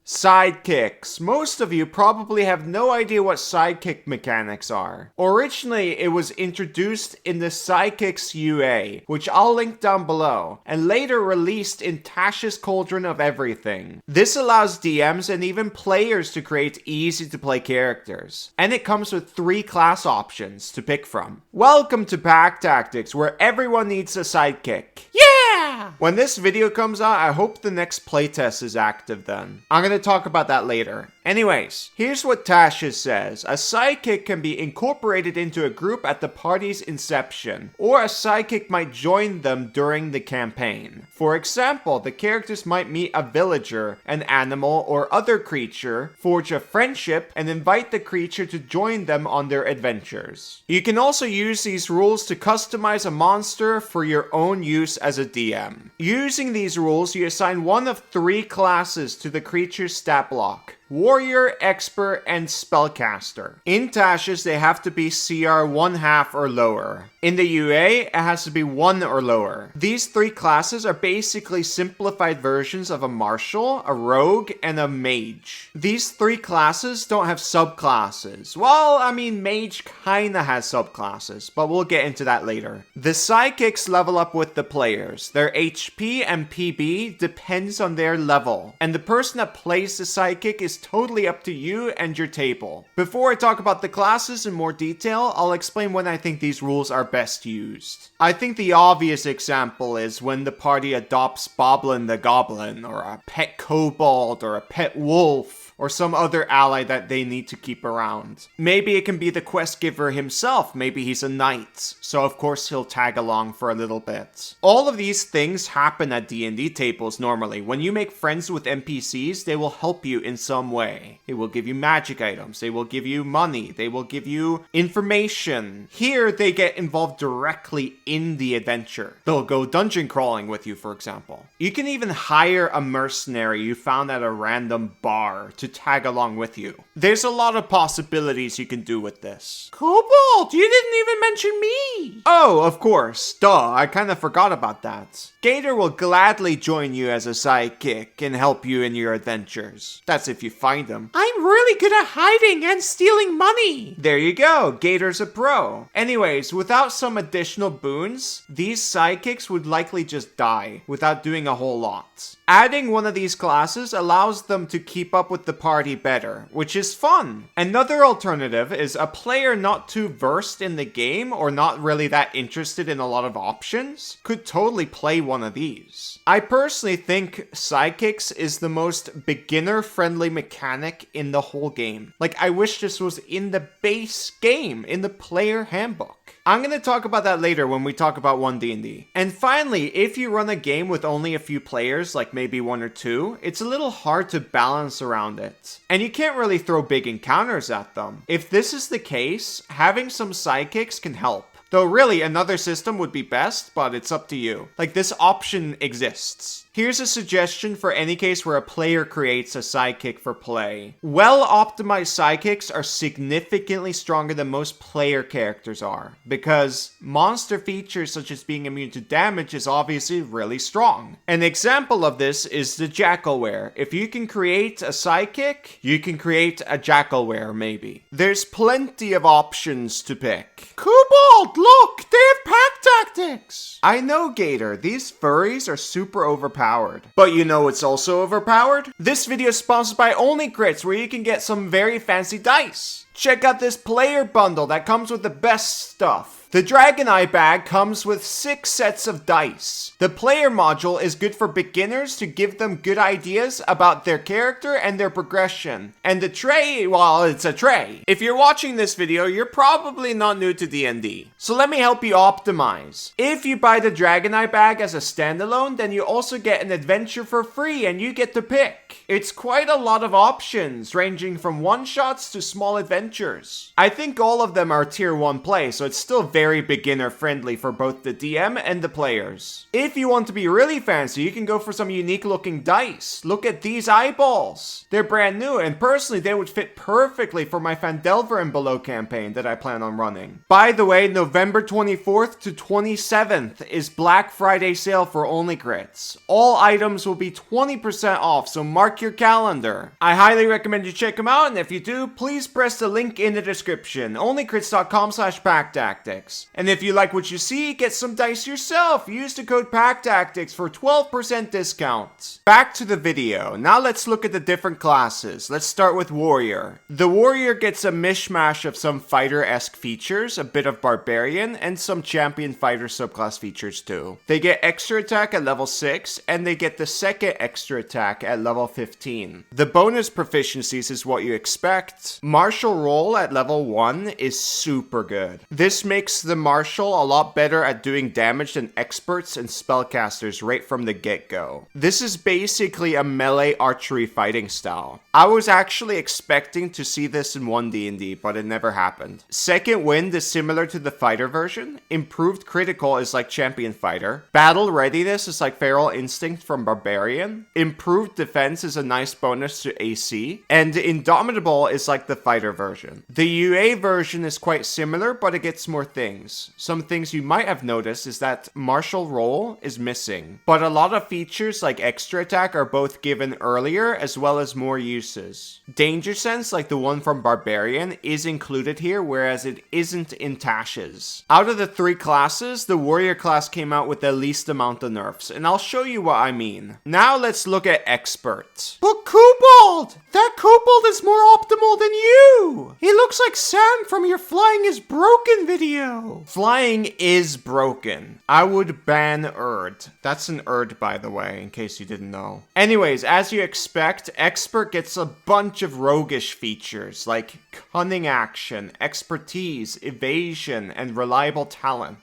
Sidekicks. Most of you probably have no idea what sidekick mechanics are. Originally, it was introduced in the Sidekicks UA, which I'll link down below, and later released in Tash's Cauldron of Everything. This allows DMs and even players to create easy to play characters, and it comes with 3 class options to pick from. Welcome to Pack Tactics, where everyone needs a sidekick. Yeah! When this video comes out, I hope the next playtest is active then. I'm gonna talk about that later. Anyways, here's what Tasha says. A sidekick can be incorporated into a group at the party's inception, or a sidekick might join them during the campaign. For example, the characters might meet a villager, an animal, or other creature, forge a friendship, and invite the creature to join them on their adventures. You can also use these rules to customize a monster for your own use as a DM. Using these rules, you assign one of 3 classes to the creature's stat block: Warrior, Expert, and Spellcaster. In Tasha's, they have to be CR 1/2 or lower. In the UA, it has to be 1 or lower. These 3 classes are basically simplified versions of a Marshal, a Rogue, and a Mage. These 3 classes don't have subclasses. Well, I mean, Mage kinda has subclasses, but we'll get into that later. The sidekicks level up with the players. Their HP and PB depends on their level, and the person that plays the sidekick is totally up to you and your table. Before I talk about the classes in more detail, I'll explain when I think these rules are best used. I think the obvious example is when the party adopts Boblin the Goblin, or a pet Kobold, or a pet wolf, or some other ally that they need to keep around. Maybe it can be the quest giver himself, maybe he's a knight, so of course he'll tag along for a little bit. All of these things happen at D&D tables normally. When you make friends with NPCs, they will help you in some way. They will give you magic items, they will give you money, they will give you information. Here, they get involved directly in the adventure. They'll go dungeon crawling with you, for example. You can even hire a mercenary you found at a random bar to tag along with you. There's a lot of possibilities you can do with this. Kobold, you didn't even mention me! Oh, of course. Duh, I kind of forgot about that. Gator will gladly join you as a sidekick and help you in your adventures. That's if you find him. I'm really good at hiding and stealing money! There you go, Gator's a pro. Anyways, without some additional boons, these sidekicks would likely just die without doing a whole lot. Adding one of these classes allows them to keep up with the party better, which is fun. Another alternative is a player not too versed in the game or not really that interested in a lot of options could totally play one of these. I personally think sidekicks is the most beginner-friendly mechanic in the whole game. Like, I wish this was in the base game, in the player handbook. I'm going to talk about that later when we talk about 1D&D. And finally, if you run a game with only a few players, like maybe 1 or 2, it's a little hard to balance around it. And you can't really throw big encounters at them. If this is the case, having some sidekicks can help. Though really, another system would be best, but it's up to you. Like, this option exists. Here's a suggestion for any case where a player creates a sidekick for play. Well-optimized sidekicks are significantly stronger than most player characters are, because monster features such as being immune to damage is obviously really strong. An example of this is the Jackalware. If you can create a sidekick, you can create a Jackalware maybe. There's plenty of options to pick. Kobold, look! They have pack tactics! I know, Gator, these furries are super overpowered. But you know what's also overpowered? This video is sponsored by Only Crits, where you can get some very fancy dice. Check out this player bundle that comes with the best stuff. The Dragon Eye bag comes with 6 sets of dice. The player module is good for beginners to give them good ideas about their character and their progression. And the tray, well, it's a tray. If you're watching this video, you're probably not new to D&D. So let me help you optimize. If you buy the Dragon Eye bag as a standalone, then you also get an adventure for free and you get to pick. It's quite a lot of options, ranging from one-shots to small adventures. I think all of them are tier 1 play, so it's still very beginner friendly for both the DM and the players. If you want to be really fancy, you can go for some unique looking dice. Look at these eyeballs. They're brand new, and personally they would fit perfectly for my Fandelver and Below campaign that I plan on running. By the way, November 24th to 27th is Black Friday sale for Only Crits. All items will be 20% off, so mark mark your calendar. I highly recommend you check them out, and if you do, please press the link in the description, onlycrits.com/packtactics. And if you like what you see, get some dice yourself. Use the code packtactics for 12% discount. Back to the video. Now let's look at the different classes. Let's start with Warrior. The Warrior gets a mishmash of some fighter-esque features, a bit of Barbarian, and some Champion Fighter subclass features too. They get extra attack at level 6, and they get the second extra attack at level 15. The bonus proficiencies is what you expect. Martial Roll at level 1 is super good. This makes the Martial a lot better at doing damage than experts and spellcasters right from the get-go. This is basically a melee archery fighting style. I was actually expecting to see this in 1D&D, but it never happened. Second Wind is similar to the fighter version. Improved critical is like Champion Fighter. Battle Readiness is like Feral Instinct from Barbarian. Improved defense is a nice bonus to AC. And Indomitable is like the fighter version. The UA version is quite similar, but it gets more things. Some things you might have noticed is that Martial Roll is missing, but a lot of features like extra attack are both given earlier as well as more uses. Danger Sense, like the one from Barbarian, is included here, whereas it isn't in Tash's. Out of the 3 classes, the Warrior class came out with the least amount of nerfs, and I'll show you what I mean. Now let's look at Expert. But Kobold! That Kobold is more optimal than you! He looks like Sam from your Flying is Broken video. Flying is broken. I would ban Erd. That's an Erd, by the way, in case you didn't know. Anyways, as you expect, Expert gets a bunch of roguish features like cunning action, expertise, evasion, and reliable talent.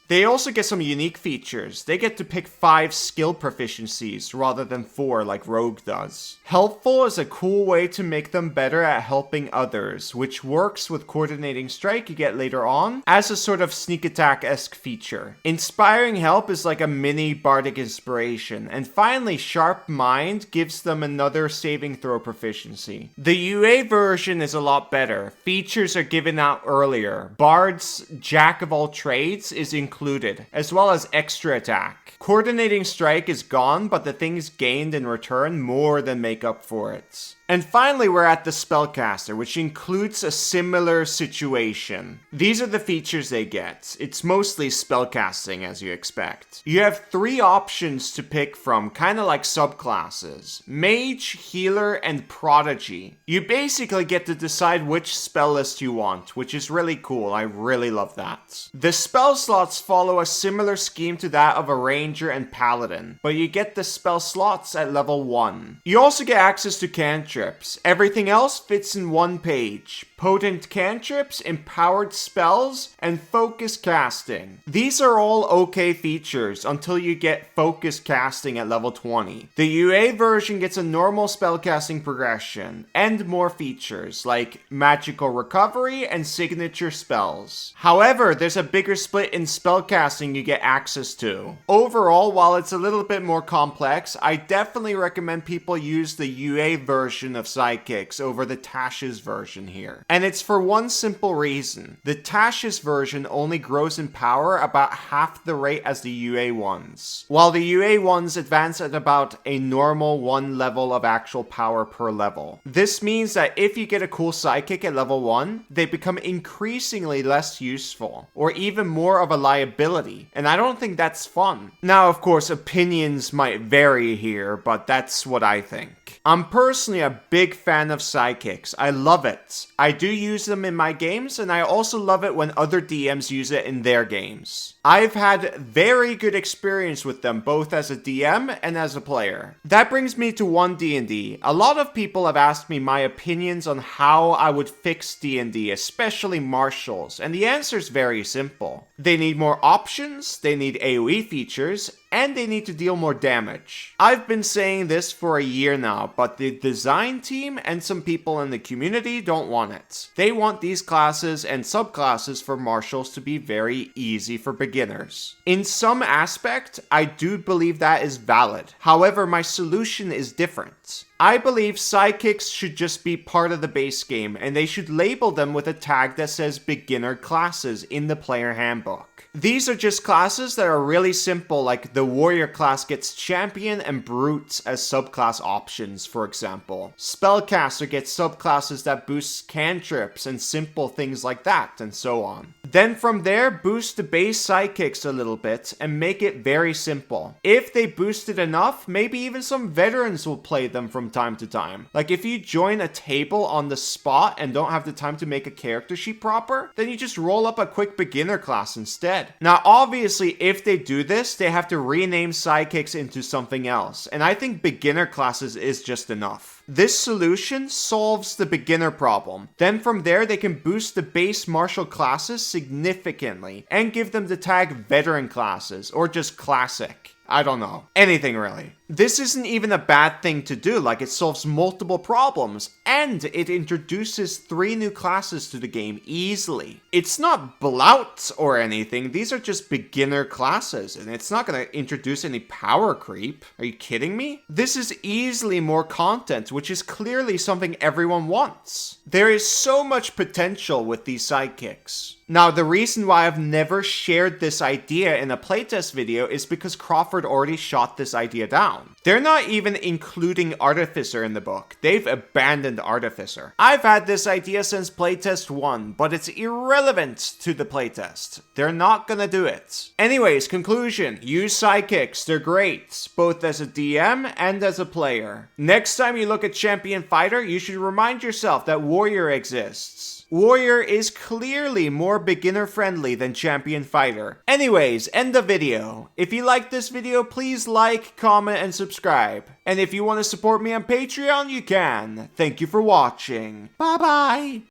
They also get some unique features. They get to pick 5 skill proficiencies rather than 4 like Rogue does. Helpful is a cool way to make them better at helping others, which works with Coordinating Strike you get later on as a sort of sneak attack-esque feature. Inspiring Help is like a mini bardic inspiration. And finally, Sharp Mind gives them another saving throw proficiency. The UA version is a lot better. Features are given out earlier. Bard's Jack of all trades is included, as well as extra attack. Coordinating Strike is gone, but the things gained in return more than make up for it. And finally, we're at the Spellcaster, which includes a similar situation. These are the features they get. It's mostly spellcasting, as you expect. You have 3 options to pick from, kind of like subclasses. Mage, Healer, and Prodigy. You basically get to decide which spell list you want, which is really cool. I really love that. The spell slots follow a similar scheme to that of a Ranger and Paladin, but you get the spell slots at level 1. You also get access to cantrips. Everything else fits in one page. Potent cantrips, empowered spells, and focus casting. These are all okay features until you get focus casting at level 20. The UA version gets a normal spellcasting progression, and more features like magical recovery and signature spells. However, there's a bigger split in spellcasting you get access to. Overall, while it's a little bit more complex, I definitely recommend people use the UA version of Sidekicks over the Tash's version here. And it's for one simple reason. The Tash's version only grows in power about half the rate as the UA ones, while the UA ones advance at about a normal 1 level of actual power per level. This means that if you get a cool Sidekick at level 1, they become increasingly less useful, or even more of a liability, and I don't think that's fun. Now, of course, opinions might vary here, but that's what I think. I'm personally a big fan of Sidekicks. I love it. I do use them in my games, and I also love it when other DMs use it in their games. I've had very good experience with them both as a DM and as a player. That brings me to 1D&D. A lot of people have asked me my opinions on how I would fix D&D, especially martials, and the answer is very simple. They need more options, they need AoE features, and they need to deal more damage. I've been saying this for a year now, but the design team and some people in the community don't want it. They want these classes and subclasses for martials to be very easy for beginners. In some aspect, I do believe that is valid. However, my solution is different. I believe sidekicks should just be part of the base game, and they should label them with a tag that says beginner classes in the player handbook. These are just classes that are really simple, like the warrior class gets champion and brute as subclass options, for example. Spellcaster gets subclasses that boost cantrips and simple things like that, and so on. Then from there, boost the base sidekicks a little bit and make it very simple. If they boost it enough, maybe even some veterans will play them from time to time. Like if you join a table on the spot and don't have the time to make a character sheet proper, then you just roll up a quick beginner class instead. Now obviously if they do this, they have to rename sidekicks into something else, and I think beginner classes is just enough. This solution solves the beginner problem. Then from there, they can boost the base martial classes significantly and give them the tag veteran classes or just classic. I don't know. Anything really. This isn't even a bad thing to do, like it solves multiple problems, and it introduces 3 new classes to the game easily. It's not blout or anything, these are just beginner classes, and it's not gonna introduce any power creep. Are you kidding me? This is easily more content, which is clearly something everyone wants. There is so much potential with these sidekicks. Now, the reason why I've never shared this idea in a playtest video is because Crawford already shot this idea down. They're not even including Artificer in the book. They've abandoned Artificer. I've had this idea since playtest 1, but it's irrelevant to the playtest. They're not gonna do it. Anyways, conclusion. Use sidekicks. They're great, both as a DM and as a player. Next time you look at Champion Fighter, you should remind yourself that Warrior exists. Warrior is clearly more beginner friendly than Champion Fighter. Anyways, end the video. If you liked this video, please like, comment, and subscribe. And if you want to support me on Patreon, you can. Thank you for watching. Bye bye!